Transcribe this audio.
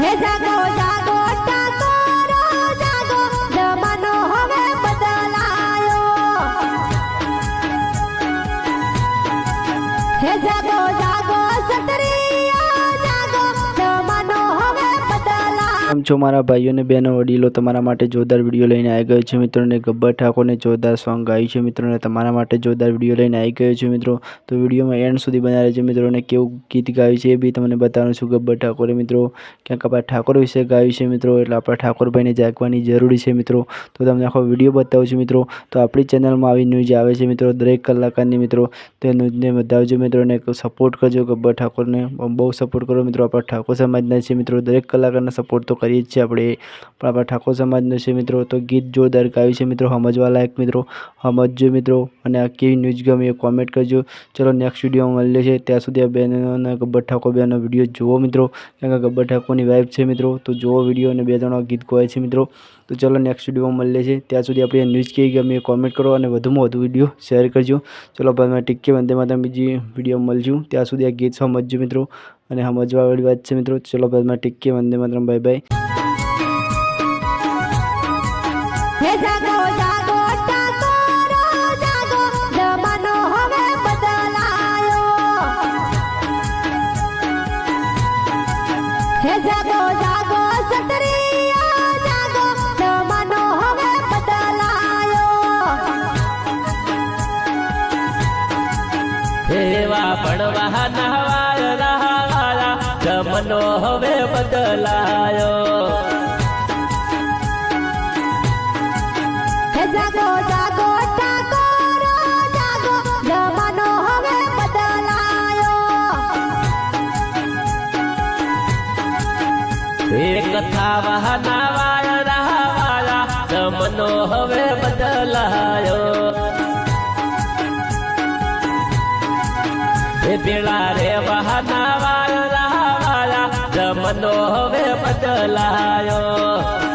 હે જાગો જાગો ટાકોરો જાગો, જમાનો હવે બદલાયો. હે જાગો જાગો ક્ષત્રિયો જાગો, જમાનો હવે બદલાયો. કેમ છો મારા ભાઈઓ અને બહેનો વડીલો, તમારા માટે જોરદાર વિડીયો લઈને આવી ગયો છે મિત્રોને. ગબ્બર ઠાકોરને જોરદાર સોંગ ગાયું છે મિત્રોને, તમારા માટે જોરદાર વિડીયો લઈને આવી ગયો છે મિત્રો. તો વિડીયોમાં એન્ડ સુધી બનાવી રહેજો મિત્રોને. કેવું ગીત ગાયું છે એ બી તમને બતાવવાનું છું. ગબ્બર ઠાકોરે મિત્રો ક્યાંક આપણા ઠાકોર વિશે ગાયું છે મિત્રો, એટલે આપણા ઠાકોરભાઈને જાગવાની જરૂરી છે મિત્રો. તો તમને આખો વિડીયો બતાવું છું મિત્રો. તો આપણી ચેનલમાં આવી ન્યૂઝ આવે છે મિત્રો દરેક કલાકારની મિત્રો, તો એ ન્યૂઝને બતાવજો મિત્રોને. સપોર્ટ કરજો ગબ્બર ઠાકોરને, બહુ સપોર્ટ કરો મિત્રો. આપણા ઠાકોર સમાજના છે મિત્રો, દરેક કલાકારને સપોર્ટ તો કરીએ જ છીએ આપણે, પણ આપણા ઠાકોર સમાજનો છે મિત્રો. તો ગીત જોરદાર ગાયું છે મિત્રો, સમજવા લાયક મિત્રો, સમજજો મિત્રો. અને આ કેવી ન્યૂઝ ગમી એ કોમેન્ટ કરજો. ચલો નેક્સ્ટ વિડીયોમાં મળીએ છીએ, ત્યાં સુધી આ બહેનોના ગબ્બર ઠાકોર બહેનનો વિડીયો જુઓ મિત્રો, કારણ કે ગબ્બર ઠાકોરની વાઇફ છે મિત્રો. તો જુઓ વિડીયો અને 2-3 ગીત ગવાય છે મિત્રો. તો ચલો નેક્સ્ટ વિડીયોમાં મળીએ છીએ, ત્યાં સુધી આપણી ન્યૂઝ કેવી ગમી એ કોમેન્ટ કરો અને વધુમાં વધુ વિડીયો શેર કરજો. ચલો ભાઈ ટીકે વંદે માતરમ બીજી વિડીયો મળશું, ત્યાં સુધી આ ગીત સમજજો મિત્રો, અને સમજવાવાળી વાત છે મિત્રો. ચલો ભાઈ TK Vande Mataram, bye bye. હે જાગો જાગો ટાકોરો જાગો, જમાનો હવે બદલાયો. હે જાગો જાગો ક્ષત્રિયો જાગો, જમાનો હવે બદલાયો. એવા પડવા નહવાયા જમનો હવે બદલાયો. હે જાગો જાગો ટાકોરો જાગો, જમાનો હવે બદલાયો. એક થાવા નહવાયા જમનો હવે બદલાયો. એ પેલા રે વહાના વાળા જમનો હવે બદલાયો.